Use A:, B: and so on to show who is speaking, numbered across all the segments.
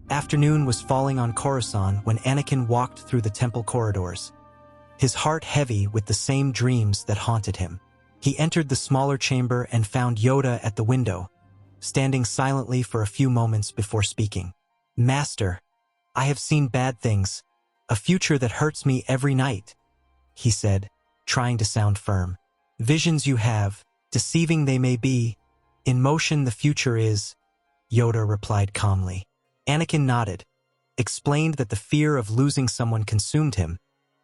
A: Afternoon was falling on Coruscant when Anakin walked through the temple corridors, his heart heavy with the same dreams that haunted him. He entered the smaller chamber and found Yoda at the window, standing silently for a few moments before speaking. "Master, I have seen bad things, a future that hurts me every night," he said, trying to sound firm. "Visions you have, deceiving they may be, in motion the future is," Yoda replied calmly. Anakin nodded, explained that the fear of losing someone consumed him,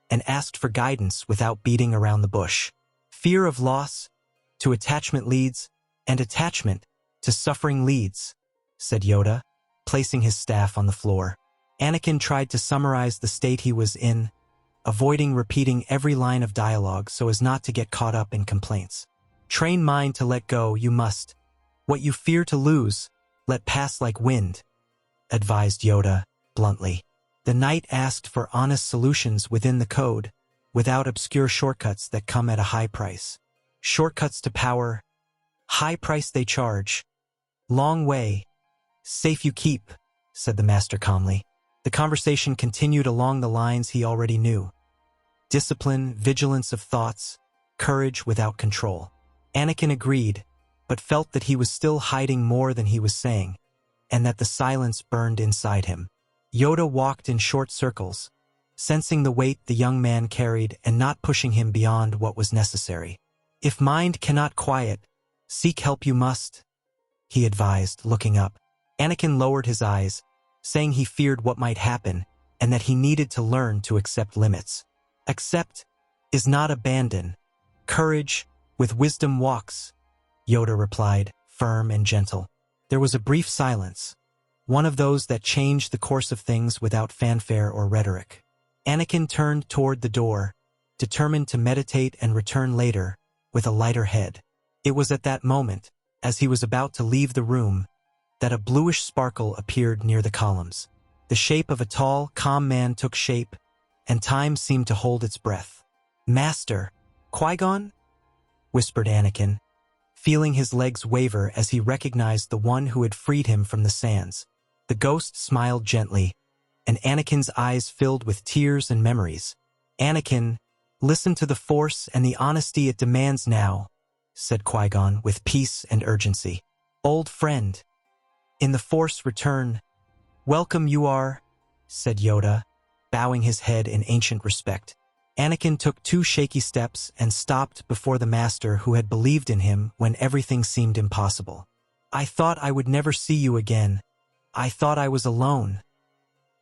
A: and asked for guidance without beating around the bush. "Fear of loss to attachment leads, and attachment to suffering leads," said Yoda, placing his staff on the floor. Anakin tried to summarize the state he was in, avoiding repeating every line of dialogue so as not to get caught up in complaints. "Train mind to let go, you must. What you fear to lose, let pass like wind," advised Yoda, bluntly. The knight asked for honest solutions within the code, without obscure shortcuts that come at a high price. "Shortcuts to power, high price they charge. Long way, safe you keep," said the master calmly. The conversation continued along the lines he already knew. Discipline, vigilance of thoughts, courage without control. Anakin agreed, but felt that he was still hiding more than he was saying, and that the silence burned inside him. Yoda walked in short circles, sensing the weight the young man carried and not pushing him beyond what was necessary. "If mind cannot quiet, seek help you must," he advised, looking up. Anakin lowered his eyes, saying he feared what might happen and that he needed to learn to accept limits. "Accept is not abandon. Courage with wisdom walks," Yoda replied, firm and gentle. There was a brief silence, one of those that changed the course of things without fanfare or rhetoric. Anakin turned toward the door, determined to meditate and return later, with a lighter head. It was at that moment, as he was about to leave the room, that a bluish sparkle appeared near the columns. The shape of a tall, calm man took shape, and time seemed to hold its breath. "Master, Qui-Gon?" whispered Anakin, feeling his legs waver as he recognized the one who had freed him from the sands. The ghost smiled gently, and Anakin's eyes filled with tears and memories. "Anakin, listen to the Force and the honesty it demands now," said Qui-Gon with peace and urgency. "Old friend, in the Force return. Welcome you are," said Yoda, bowing his head in ancient respect. Anakin took 2 shaky steps and stopped before the master who had believed in him when everything seemed impossible. "I thought I would never see you again. I thought I was alone,"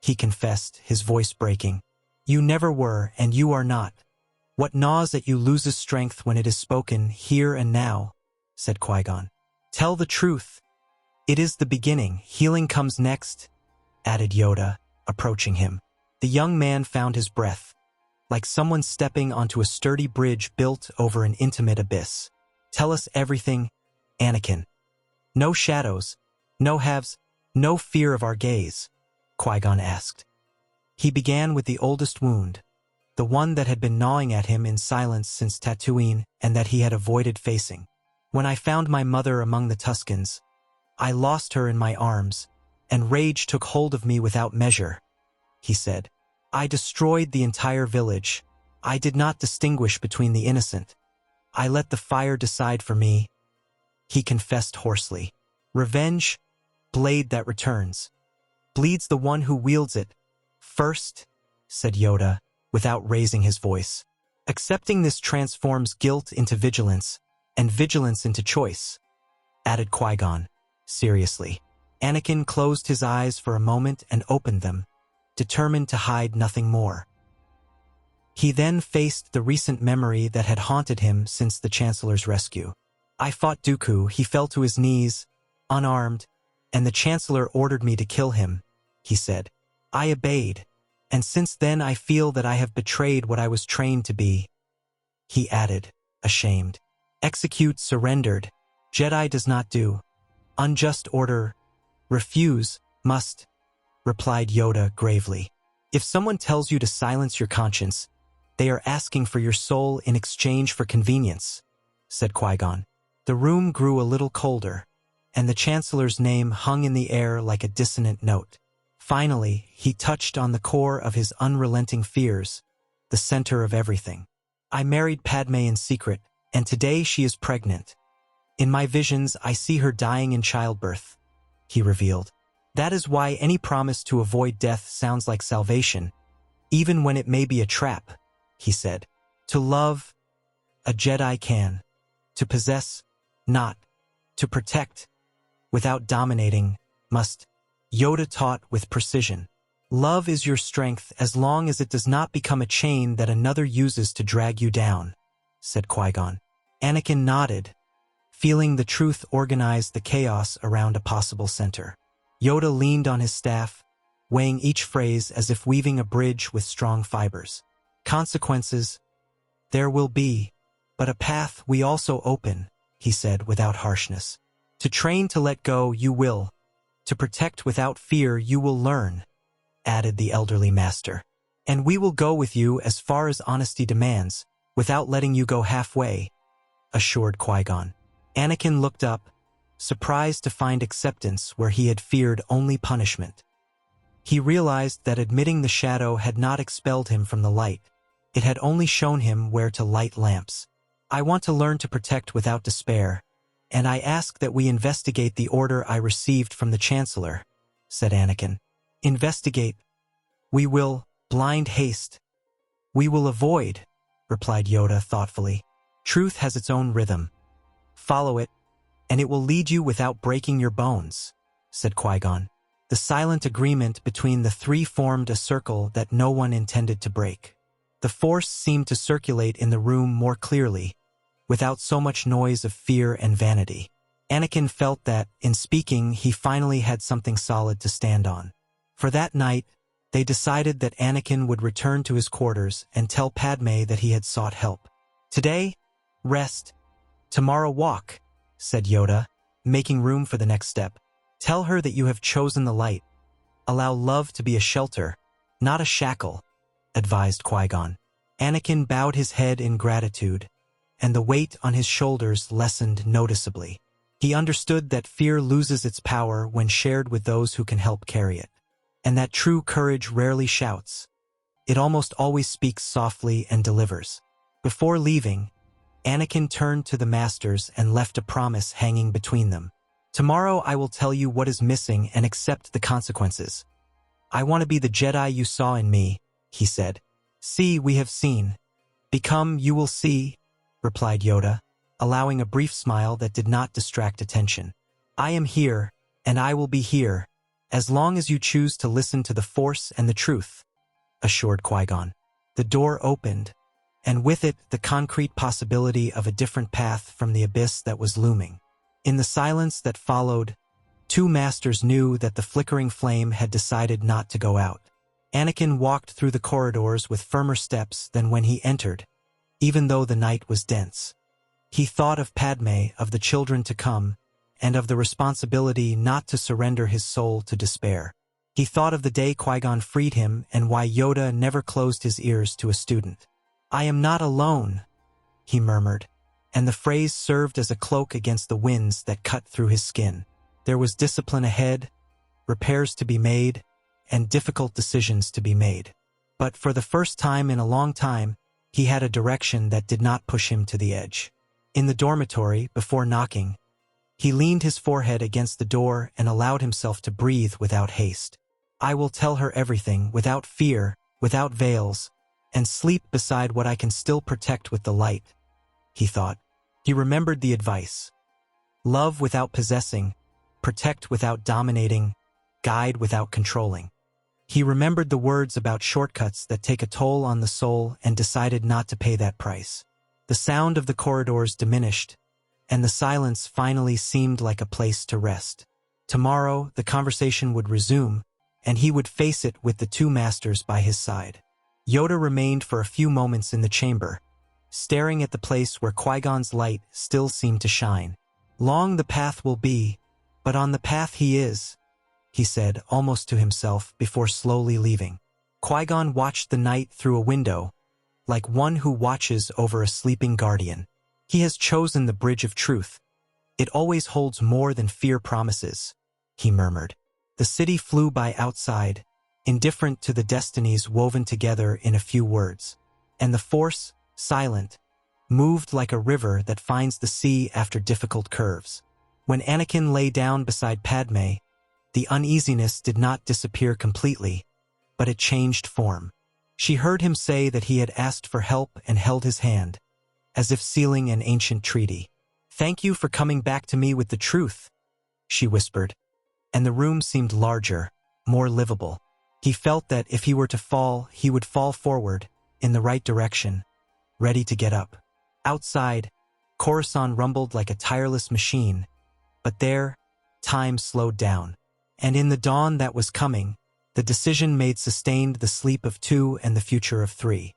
A: he confessed, his voice breaking. "You never were, and you are not. What gnaws at you loses strength when it is spoken here and now," said Qui-Gon. "Tell the truth. It is the beginning. Healing comes next," added Yoda, approaching him. The young man found his breath, like someone stepping onto a sturdy bridge built over an intimate abyss. "Tell us everything, Anakin. No shadows, no halves, no fear of our gaze," Qui-Gon asked. He began with the oldest wound, the one that had been gnawing at him in silence since Tatooine and that he had avoided facing. "When I found my mother among the Tuscans, I lost her in my arms, and rage took hold of me without measure," he said. "I destroyed the entire village. I did not distinguish between the innocent. I let the fire decide for me," he confessed hoarsely. "Revenge, blade that returns. Bleeds the one who wields it first," said Yoda, without raising his voice. "Accepting this transforms guilt into vigilance, and vigilance into choice," added Qui-Gon, seriously. Anakin closed his eyes for a moment and opened them, determined to hide nothing more. He then faced the recent memory that had haunted him since the Chancellor's rescue. "I fought Dooku. He fell to his knees, unarmed, and the Chancellor ordered me to kill him," he said. "I obeyed, and since then I feel that I have betrayed what I was trained to be," he added, ashamed. "Execute, surrendered. Jedi does not do. Unjust order. Refuse, must," replied Yoda gravely. "If someone tells you to silence your conscience, they are asking for your soul in exchange for convenience," said Qui-Gon. The room grew a little colder, and the Chancellor's name hung in the air like a dissonant note. Finally, he touched on the core of his unrelenting fears, the center of everything. I married Padme in secret, and today she is pregnant. In my visions, I see her dying in childbirth, he revealed. That is why any promise to avoid death sounds like salvation, even when it may be a trap, he said. To love, a Jedi can. To possess, not. To protect, without dominating, must. Yoda taught with precision. Love is your strength as long as it does not become a chain that another uses to drag you down, said Qui-Gon. Anakin nodded, feeling the truth organize the chaos around a possible center. Yoda leaned on his staff, weighing each phrase as if weaving a bridge with strong fibers. Consequences, there will be, but a path we also open, he said without harshness. To train to let go, you will. To protect without fear, you will learn, added the elderly master. And we will go with you as far as honesty demands, without letting you go halfway, assured Qui-Gon. Anakin looked up, surprised to find acceptance where he had feared only punishment. He realized that admitting the shadow had not expelled him from the light. It had only shown him where to light lamps. I want to learn to protect without despair, and I ask that we investigate the order I received from the Chancellor, said Anakin. Investigate. We will, blind haste. We will avoid, replied Yoda thoughtfully. Truth has its own rhythm. Follow it, and it will lead you without breaking your bones, said Qui-Gon. The silent agreement between the three formed a circle that no one intended to break. The Force seemed to circulate in the room more clearly, without so much noise of fear and vanity. Anakin felt that, in speaking, he finally had something solid to stand on. For that night, they decided that Anakin would return to his quarters and tell Padme that he had sought help. Today, rest. Tomorrow walk, said Yoda, making room for the next step. Tell her that you have chosen the light. Allow love to be a shelter, not a shackle, advised Qui-Gon. Anakin bowed his head in gratitude, and the weight on his shoulders lessened noticeably. He understood that fear loses its power when shared with those who can help carry it, and that true courage rarely shouts. It almost always speaks softly and delivers. Before leaving, Anakin turned to the masters and left a promise hanging between them. Tomorrow I will tell you what is missing and accept the consequences. I want to be the Jedi you saw in me, he said. See, we have seen. Become, you will see, replied Yoda, allowing a brief smile that did not distract attention. I am here, and I will be here, as long as you choose to listen to the Force and the truth, assured Qui-Gon. The door opened, and with it the concrete possibility of a different path from the abyss that was looming. In the silence that followed, two masters knew that the flickering flame had decided not to go out. Anakin walked through the corridors with firmer steps than when he entered, even though the night was dense. He thought of Padme, of the children to come, and of the responsibility not to surrender his soul to despair. He thought of the day Qui-Gon freed him and why Yoda never closed his ears to a student. I am not alone, he murmured, and the phrase served as a cloak against the winds that cut through his skin. There was discipline ahead, repairs to be made, and difficult decisions to be made. But for the first time in a long time, he had a direction that did not push him to the edge. In the dormitory, before knocking, he leaned his forehead against the door and allowed himself to breathe without haste. I will tell her everything, without fear, without veils, and sleep beside what I can still protect with the light, he thought. He remembered the advice. Love without possessing, protect without dominating, guide without controlling. He remembered the words about shortcuts that take a toll on the soul and decided not to pay that price. The sound of the corridors diminished, and the silence finally seemed like a place to rest. Tomorrow, the conversation would resume, and he would face it with the two masters by his side. Yoda remained for a few moments in the chamber, staring at the place where Qui-Gon's light still seemed to shine. Long the path will be, but on the path he is, he said almost to himself before slowly leaving. Qui-Gon watched the night through a window, like one who watches over a sleeping guardian. He has chosen the bridge of truth. It always holds more than fear promises, he murmured. The city flew by outside, indifferent to the destinies woven together in a few words. And the Force, silent, moved like a river that finds the sea after difficult curves. When Anakin lay down beside Padme, the uneasiness did not disappear completely, but it changed form. She heard him say that he had asked for help and held his hand, as if sealing an ancient treaty. "Thank you for coming back to me with the truth," she whispered, and the room seemed larger, more livable. He felt that if he were to fall, he would fall forward, in the right direction, ready to get up. Outside, Coruscant rumbled like a tireless machine, but there, time slowed down. And in the dawn that was coming, the decision made sustained the sleep of 2 and the future of 3.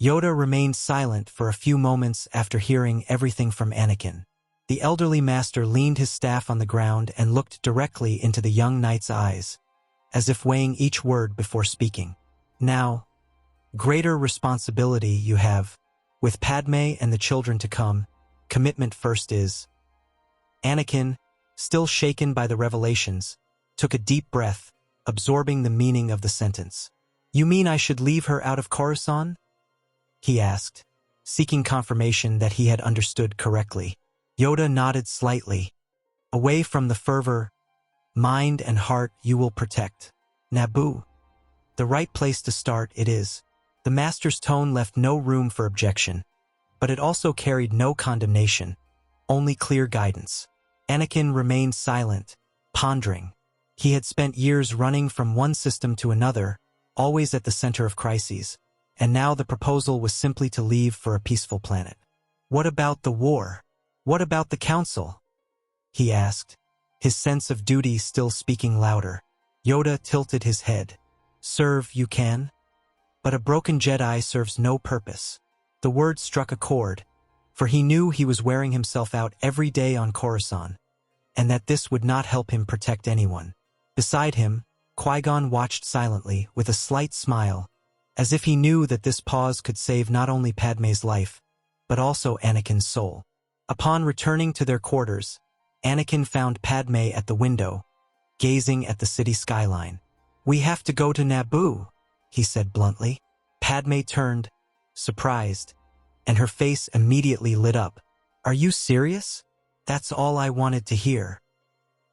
A: Yoda remained silent for a few moments after hearing everything from Anakin. The elderly master leaned his staff on the ground and looked directly into the young knight's eyes, as if weighing each word before speaking. "Now, greater responsibility you have. With Padme and the children to come, commitment first is." Anakin, still shaken by the revelations, took a deep breath, absorbing the meaning of the sentence. "You mean I should leave her out of Coruscant?" he asked, seeking confirmation that he had understood correctly. Yoda nodded slightly. "Away from the fervor, mind and heart you will protect. Naboo. The right place to start it is." The master's tone left no room for objection, but it also carried no condemnation, only clear guidance. Anakin remained silent, pondering. He had spent years running from one system to another, always at the center of crises, and now the proposal was simply to leave for a peaceful planet. "What about the war? What about the council?" he asked, his sense of duty still speaking louder. Yoda tilted his head. "Serve you can, but a broken Jedi serves no purpose." The word struck a chord, for he knew he was wearing himself out every day on Coruscant, and that this would not help him protect anyone. Beside him, Qui-Gon watched silently, with a slight smile, as if he knew that this pause could save not only Padme's life, but also Anakin's soul. Upon returning to their quarters, Anakin found Padme at the window, gazing at the city skyline. "We have to go to Naboo," he said bluntly. Padme turned, surprised, and her face immediately lit up. "Are you serious? That's all I wanted to hear."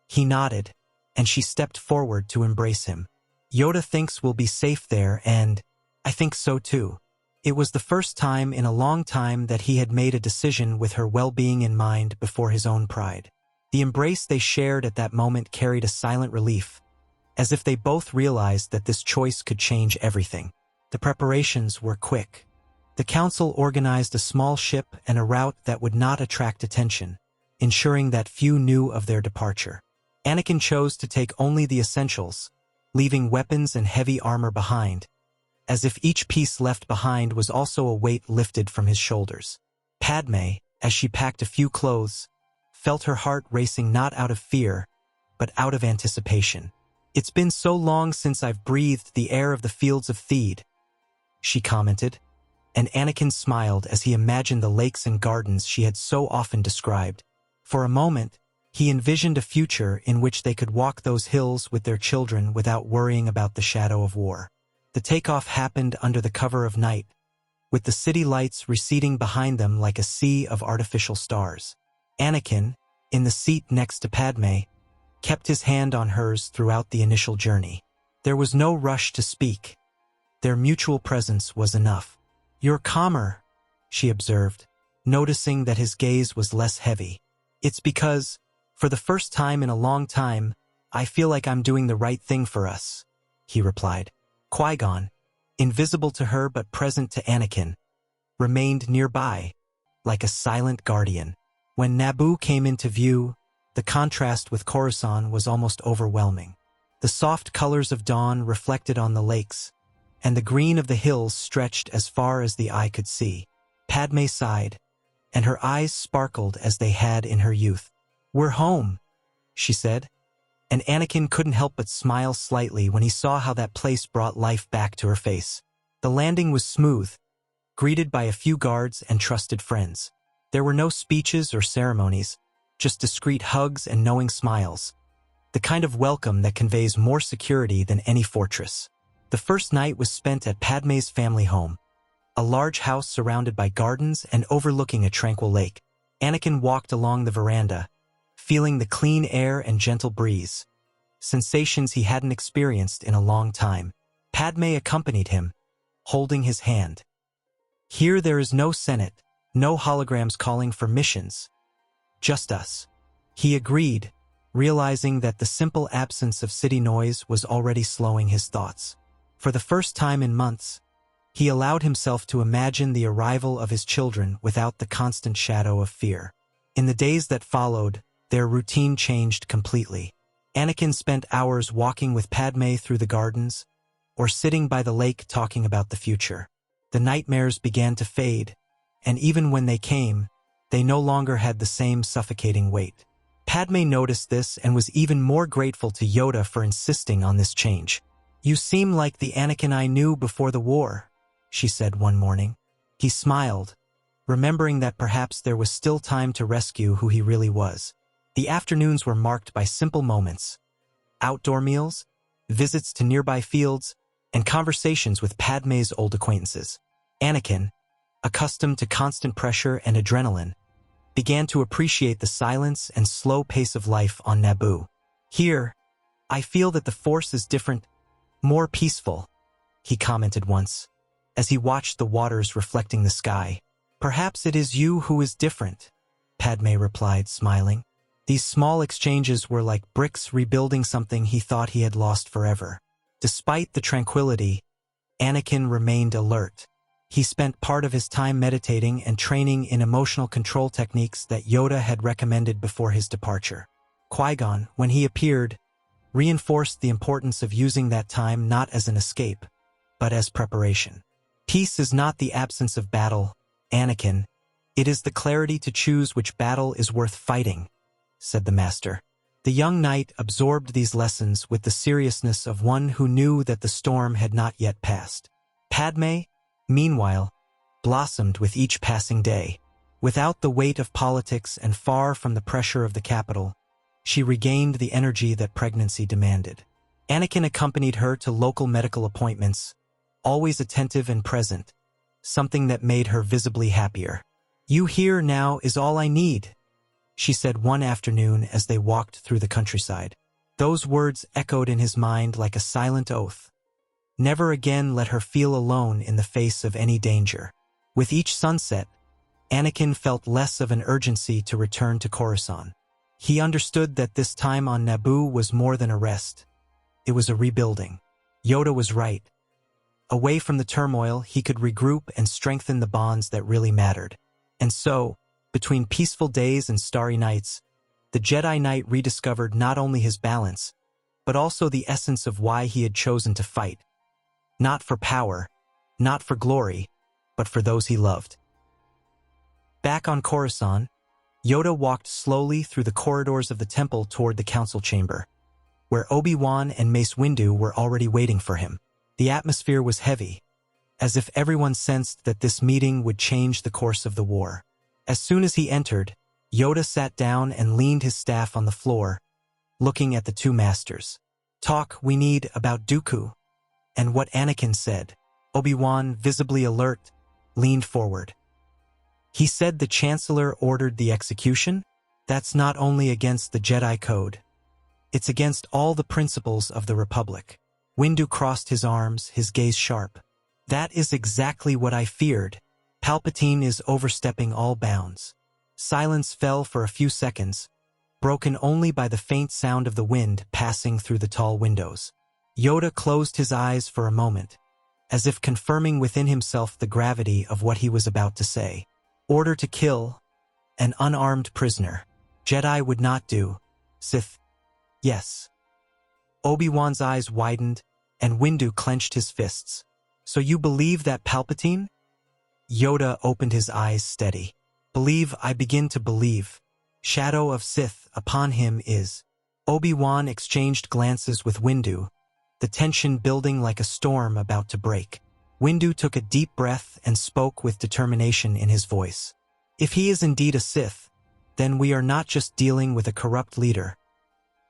A: He nodded, and she stepped forward to embrace him. "Yoda thinks we'll be safe there, and I think so too." It was the first time in a long time that he had made a decision with her well-being in mind before his own pride. The embrace they shared at that moment carried a silent relief, as if they both realized that this choice could change everything. The preparations were quick. The council organized a small ship and a route that would not attract attention, ensuring that few knew of their departure. Anakin chose to take only the essentials, leaving weapons and heavy armor behind, as if each piece left behind was also a weight lifted from his shoulders. Padme, as she packed a few clothes, felt her heart racing not out of fear, but out of anticipation. "It's been so long since I've breathed the air of the fields of Theed," she commented, and Anakin smiled as he imagined the lakes and gardens she had so often described. For a moment, he envisioned a future in which they could walk those hills with their children without worrying about the shadow of war. The takeoff happened under the cover of night, with the city lights receding behind them like a sea of artificial stars. Anakin, in the seat next to Padme, kept his hand on hers throughout the initial journey. There was no rush to speak. Their mutual presence was enough. "You're calmer," she observed, noticing that his gaze was less heavy. "It's because, for the first time in a long time, I feel like I'm doing the right thing for us," he replied. Qui-Gon, invisible to her but present to Anakin, remained nearby, like a silent guardian. When Naboo came into view, the contrast with Coruscant was almost overwhelming. The soft colors of dawn reflected on the lakes, and the green of the hills stretched as far as the eye could see. Padme sighed, and her eyes sparkled as they had in her youth. "We're home," she said, and Anakin couldn't help but smile slightly when he saw how that place brought life back to her face. The landing was smooth, greeted by a few guards and trusted friends. There were no speeches or ceremonies, just discreet hugs and knowing smiles. the kind of welcome that conveys more security than any fortress. The first night was spent at Padme's family home, a large house surrounded by gardens and overlooking a tranquil lake. Anakin walked along the veranda, feeling the clean air and gentle breeze, sensations he hadn't experienced in a long time. Padme accompanied him, holding his hand. Here there is no Senate, no holograms calling for missions. Just us. He agreed, realizing that the simple absence of city noise was already slowing his thoughts. For the first time in months, he allowed himself to imagine the arrival of his children without the constant shadow of fear. In the days that followed, their routine changed completely. Anakin spent hours walking with Padme through the gardens, or sitting by the lake talking about the future. The nightmares began to fade, and even when they came, they no longer had the same suffocating weight. Padme noticed this and was even more grateful to Yoda for insisting on this change. "You seem like the Anakin I knew before the war," she said one morning. He smiled, remembering that perhaps there was still time to rescue who he really was. The afternoons were marked by simple moments: outdoor meals, visits to nearby fields, and conversations with Padme's old acquaintances. Anakin, accustomed to constant pressure and adrenaline, began to appreciate the silence and slow pace of life on Naboo. "Here, I feel that the Force is different, more peaceful," he commented once, as he watched the waters reflecting the sky. "Perhaps it is you who is different," Padme replied, smiling. These small exchanges were like bricks rebuilding something he thought he had lost forever. Despite the tranquility, Anakin remained alert. He spent part of his time meditating and training in emotional control techniques that Yoda had recommended before his departure. Qui-Gon, when he appeared, reinforced the importance of using that time not as an escape, but as preparation. "Peace is not the absence of battle, Anakin. It is the clarity to choose which battle is worth fighting," said the Master. The young knight absorbed these lessons with the seriousness of one who knew that the storm had not yet passed. Padme, meanwhile, blossomed with each passing day. Without the weight of politics and far from the pressure of the capital, she regained the energy that pregnancy demanded. Anakin accompanied her to local medical appointments, always attentive and present, something that made her visibly happier. "You here now is all I need," she said one afternoon as they walked through the countryside. Those words echoed in his mind like a silent oath. Never again let her feel alone in the face of any danger. With each sunset, Anakin felt less of an urgency to return to Coruscant. He understood that this time on Naboo was more than a rest. It was a rebuilding. Yoda was right. Away from the turmoil, he could regroup and strengthen the bonds that really mattered. And so, between peaceful days and starry nights, the Jedi Knight rediscovered not only his balance, but also the essence of why he had chosen to fight. Not for power, not for glory, but for those he loved. Back on Coruscant, Yoda walked slowly through the corridors of the temple toward the council chamber, where Obi-Wan and Mace Windu were already waiting for him. The atmosphere was heavy, as if everyone sensed that this meeting would change the course of the war. As soon as he entered, Yoda sat down and leaned his staff on the floor, looking at the two masters. "Talk we need about Dooku." And what Anakin said. Obi-Wan, visibly alert, leaned forward. "He said the Chancellor ordered the execution? That's not only against the Jedi Code. It's against all the principles of the Republic." Windu crossed his arms, his gaze sharp. "That is exactly what I feared. Palpatine is overstepping all bounds." Silence fell for a few seconds, broken only by the faint sound of the wind passing through the tall windows. Yoda closed his eyes for a moment, as if confirming within himself the gravity of what he was about to say. "Order to kill an unarmed prisoner. Jedi would not do. Sith, yes." Obi-Wan's eyes widened, and Windu clenched his fists. "So you believe that Palpatine?" Yoda opened his eyes steady. "Believe I begin to believe. Shadow of Sith upon him is." Obi-Wan exchanged glances with Windu, the tension building like a storm about to break. Windu took a deep breath and spoke with determination in his voice. "If he is indeed a Sith, then we are not just dealing with a corrupt leader.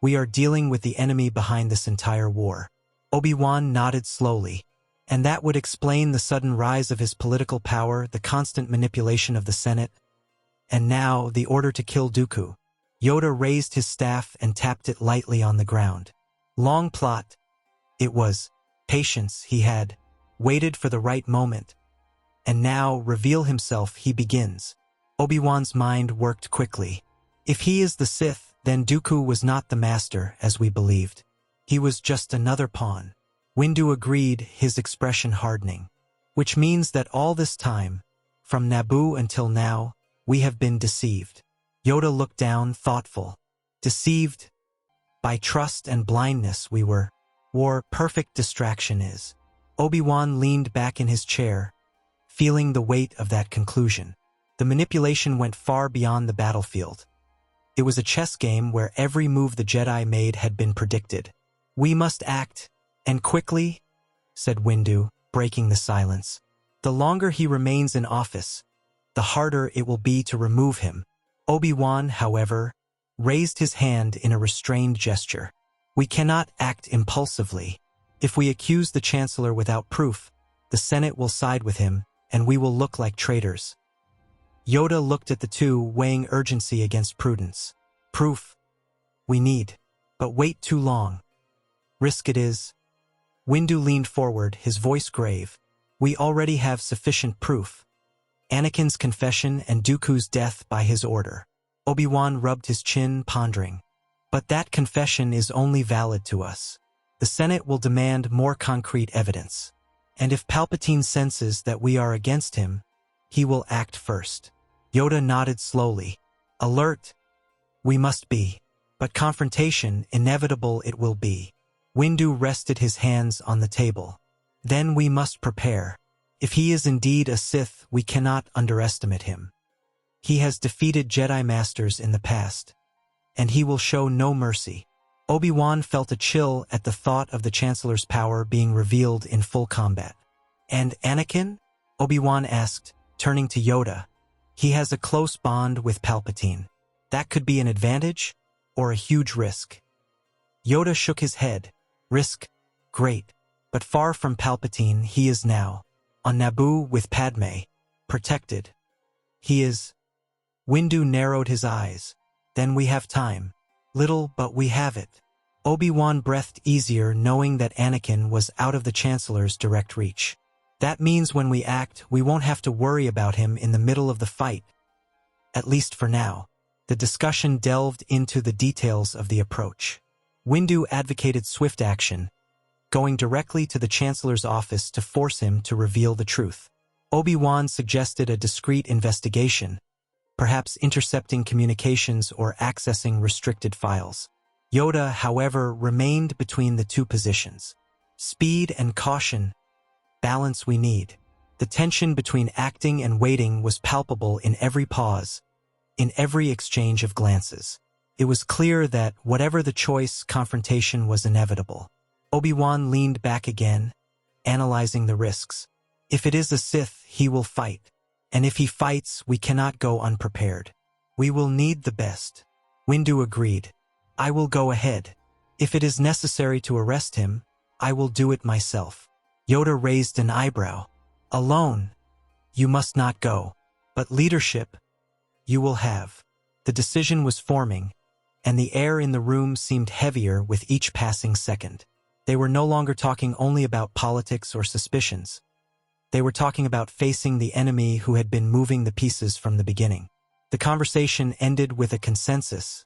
A: We are dealing with the enemy behind this entire war. Obi-Wan nodded slowly. And that would explain the sudden rise of his political power, the constant manipulation of the Senate, and now the order to kill Dooku. Yoda raised his staff and tapped it lightly on the ground. Long plot. It was. Patience, he had. Waited for the right moment. And now, reveal himself, he begins. Obi-Wan's mind worked quickly. If he is the Sith, then Dooku was not the master, as we believed. He was just another pawn. Windu agreed, his expression hardening. Which means that all this time, from Naboo until now, we have been deceived. Yoda looked down, thoughtful. Deceived by trust and blindness we were. War, perfect distraction is. Obi-Wan leaned back in his chair, feeling the weight of that conclusion. The manipulation went far beyond the battlefield. It was a chess game where every move the Jedi made had been predicted. We must act, and quickly, said Windu, breaking the silence. The longer he remains in office, the harder it will be to remove him. Obi-Wan, however, raised his hand in a restrained gesture. We cannot act impulsively. If we accuse the Chancellor without proof, the Senate will side with him, and we will look like traitors. Yoda looked at the two, weighing urgency against prudence. Proof. We need. But wait too long. Risk it is. Windu leaned forward, his voice grave. We already have sufficient proof. Anakin's confession and Dooku's death by his order. Obi-Wan rubbed his chin, pondering. But that confession is only valid to us. The Senate will demand more concrete evidence. And if Palpatine senses that we are against him, he will act first. Yoda nodded slowly. Alert. We must be. But confrontation, inevitable it will be. Windu rested his hands on the table. Then we must prepare. If he is indeed a Sith, we cannot underestimate him. He has defeated Jedi Masters in the past, and he will show no mercy. Obi-Wan felt a chill at the thought of the Chancellor's power being revealed in full combat. And Anakin? Obi-Wan asked, turning to Yoda. He has a close bond with Palpatine. That could be an advantage, or a huge risk. Yoda shook his head. Risk, great, but far from Palpatine he is now. On Naboo with Padme, protected. He is. Windu narrowed his eyes. Then we have time. Little, but we have it. Obi-Wan breathed easier knowing that Anakin was out of the Chancellor's direct reach. That means when we act, we won't have to worry about him in the middle of the fight. At least for now. The discussion delved into the details of the approach. Windu advocated swift action, going directly to the Chancellor's office to force him to reveal the truth. Obi-Wan suggested a discreet investigation, perhaps intercepting communications or accessing restricted files. Yoda, however, remained between the two positions. Speed and caution, balance we need. The tension between acting and waiting was palpable in every pause, in every exchange of glances. It was clear that, whatever the choice, confrontation was inevitable. Obi-Wan leaned back again, analyzing the risks. If it is a Sith, he will fight. And if he fights, we cannot go unprepared. We will need the best. Windu agreed. I will go ahead. If it is necessary to arrest him, I will do it myself. Yoda raised an eyebrow. Alone, you must not go. But leadership, you will have. The decision was forming, and the air in the room seemed heavier with each passing second. They were no longer talking only about politics or suspicions. They were talking about facing the enemy who had been moving the pieces from the beginning. The conversation ended with a consensus.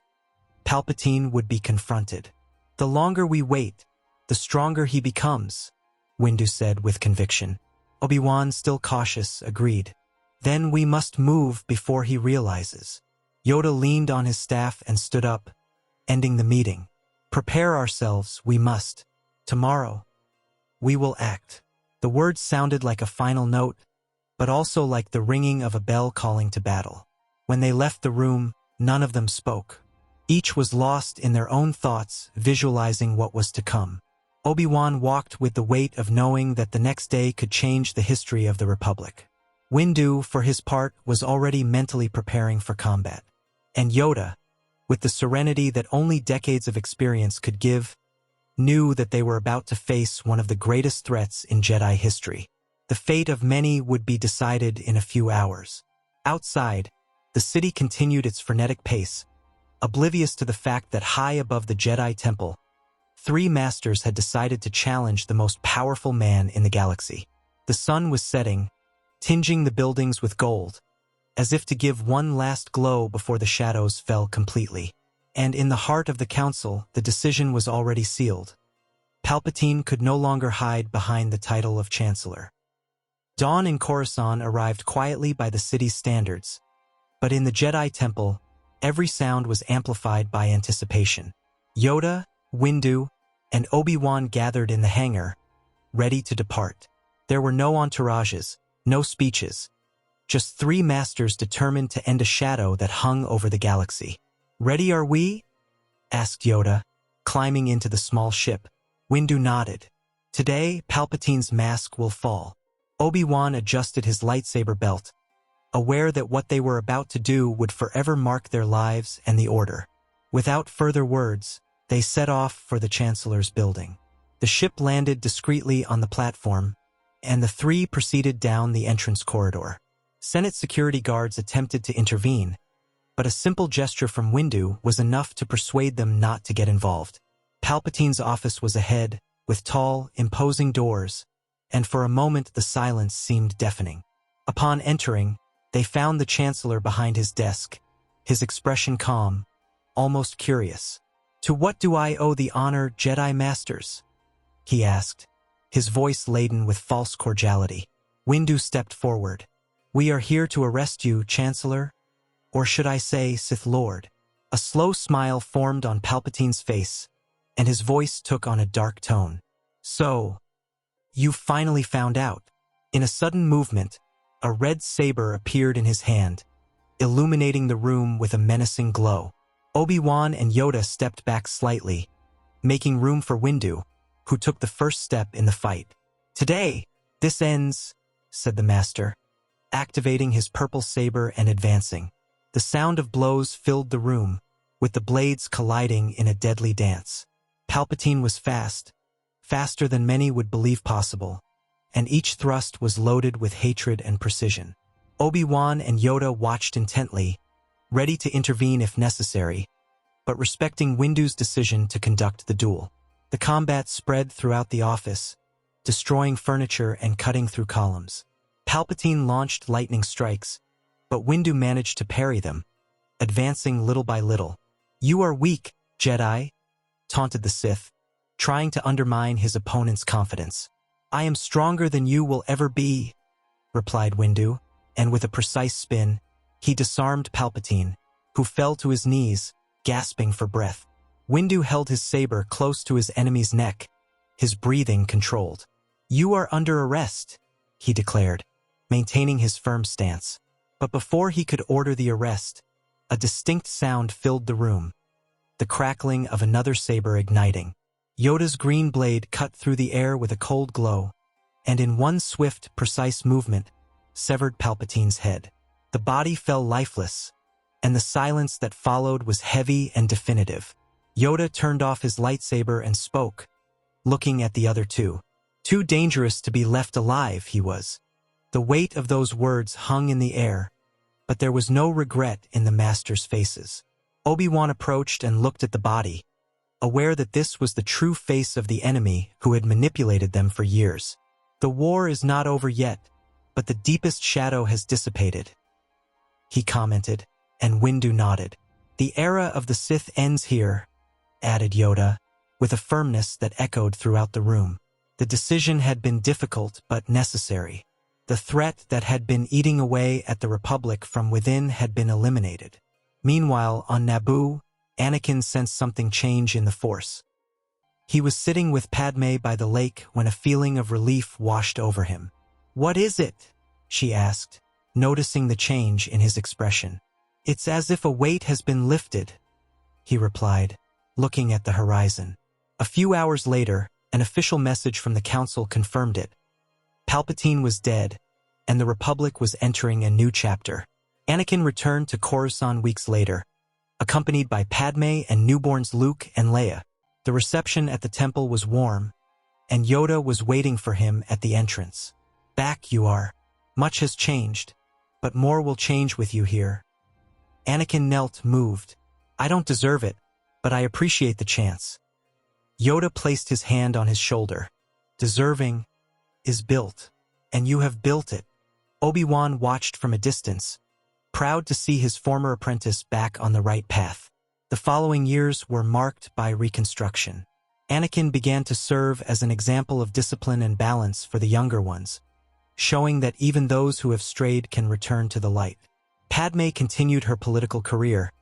A: Palpatine would be confronted. The longer we wait, the stronger he becomes, Windu said with conviction. Obi-Wan, still cautious, agreed. Then we must move before he realizes. Yoda leaned on his staff and stood up, ending the meeting. Prepare ourselves, we must. Tomorrow, we will act. The words sounded like a final note, but also like the ringing of a bell calling to battle. When they left the room, none of them spoke. Each was lost in their own thoughts, visualizing what was to come. Obi-Wan walked with the weight of knowing that the next day could change the history of the Republic. Windu, for his part, was already mentally preparing for combat. And Yoda, with the serenity that only decades of experience could give, knew that they were about to face one of the greatest threats in Jedi history. The fate of many would be decided in a few hours. Outside, the city continued its frenetic pace, oblivious to the fact that high above the Jedi Temple, 3 masters had decided to challenge the most powerful man in the galaxy. The sun was setting, tinging the buildings with gold, as if to give one last glow before the shadows fell completely. And in the heart of the council, the decision was already sealed. Palpatine could no longer hide behind the title of Chancellor. Dawn in Coruscant arrived quietly by the city's standards, but in the Jedi Temple, every sound was amplified by anticipation. Yoda, Windu, and Obi-Wan gathered in the hangar, ready to depart. There were no entourages, no speeches, just 3 masters determined to end a shadow that hung over the galaxy. "Ready are we?" asked Yoda, climbing into the small ship. Windu nodded. "Today, Palpatine's mask will fall." Obi-Wan adjusted his lightsaber belt, aware that what they were about to do would forever mark their lives and the Order. Without further words, they set off for the Chancellor's building. The ship landed discreetly on the platform, and the 3 proceeded down the entrance corridor. Senate security guards attempted to intervene, but a simple gesture from Windu was enough to persuade them not to get involved. Palpatine's office was ahead, with tall, imposing doors, and for a moment the silence seemed deafening. Upon entering, they found the Chancellor behind his desk, his expression calm, almost curious. "To what do I owe the honor, Jedi Masters?" he asked, his voice laden with false cordiality. Windu stepped forward. "We are here to arrest you, Chancellor, or should I say Sith Lord?" A slow smile formed on Palpatine's face, and his voice took on a dark tone. "So, you finally found out." In a sudden movement, a red saber appeared in his hand, illuminating the room with a menacing glow. Obi-Wan and Yoda stepped back slightly, making room for Windu, who took the first step in the fight. "Today, this ends," said the Master, activating his purple saber and advancing. The sound of blows filled the room, with the blades colliding in a deadly dance. Palpatine was fast, faster than many would believe possible, and each thrust was loaded with hatred and precision. Obi-Wan and Yoda watched intently, ready to intervene if necessary, but respecting Windu's decision to conduct the duel. The combat spread throughout the office, destroying furniture and cutting through columns. Palpatine launched lightning strikes, but Windu managed to parry them, advancing little by little. "You are weak, Jedi," taunted the Sith, trying to undermine his opponent's confidence. "I am stronger than you will ever be," replied Windu, and with a precise spin, he disarmed Palpatine, who fell to his knees, gasping for breath. Windu held his saber close to his enemy's neck, his breathing controlled. "You are under arrest," he declared, maintaining his firm stance. But before he could order the arrest, a distinct sound filled the room, the crackling of another saber igniting. Yoda's green blade cut through the air with a cold glow, and in one swift, precise movement, severed Palpatine's head. The body fell lifeless, and the silence that followed was heavy and definitive. Yoda turned off his lightsaber and spoke, looking at the other two. Too dangerous to be left alive, he was. The weight of those words hung in the air, but there was no regret in the Master's faces. Obi-Wan approached and looked at the body, aware that this was the true face of the enemy who had manipulated them for years. "The war is not over yet, but the deepest shadow has dissipated," he commented, and Windu nodded. "The era of the Sith ends here," added Yoda, with a firmness that echoed throughout the room. The decision had been difficult but necessary. The threat that had been eating away at the Republic from within had been eliminated. Meanwhile, on Naboo, Anakin sensed something change in the Force. He was sitting with Padme by the lake when a feeling of relief washed over him. "What is it?" she asked, noticing the change in his expression. "It's as if a weight has been lifted," he replied, looking at the horizon. A few hours later, an official message from the Council confirmed it. Palpatine was dead, and the Republic was entering a new chapter. Anakin returned to Coruscant weeks later, accompanied by Padme and newborns Luke and Leia. The reception at the temple was warm, and Yoda was waiting for him at the entrance. "Back you are. Much has changed, but more will change with you here." Anakin knelt, moved. "I don't deserve it, but I appreciate the chance." Yoda placed his hand on his shoulder. "Deserving is built, and you have built it." Obi-Wan watched from a distance, proud to see his former apprentice back on the right path. The following years were marked by reconstruction. Anakin began to serve as an example of discipline and balance for the younger ones, showing that even those who have strayed can return to the light. Padme continued her political career,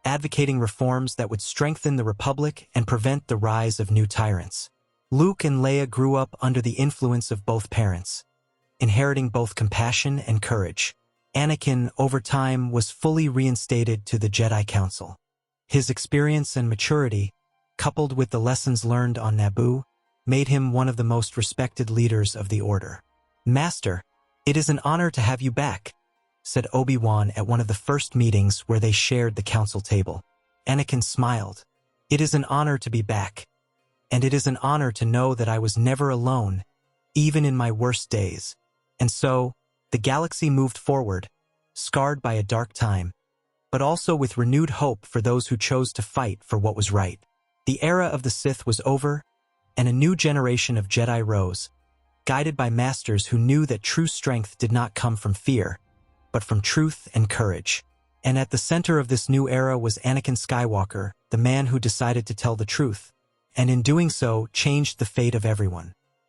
A: advocating reforms that would strengthen the Republic and prevent the rise of new tyrants. Luke and Leia grew up under the influence of both parents, inheriting both compassion and courage. Anakin, over time, was fully reinstated to the Jedi Council. His experience and maturity, coupled with the lessons learned on Naboo, made him one of the most respected leaders of the Order. "Master, it is an honor to have you back," said Obi-Wan at one of the first meetings where they shared the council table. Anakin smiled. "It is an honor to be back, and it is an honor to know that I was never alone, even in my worst days." And so, the galaxy moved forward, scarred by a dark time, but also with renewed hope for those who chose to fight for what was right. The era of the Sith was over, and a new generation of Jedi rose, guided by masters who knew that true strength did not come from fear, but from truth and courage. And at the center of this new era was Anakin Skywalker, the man who decided to tell the truth, and in doing so changed the fate of everyone.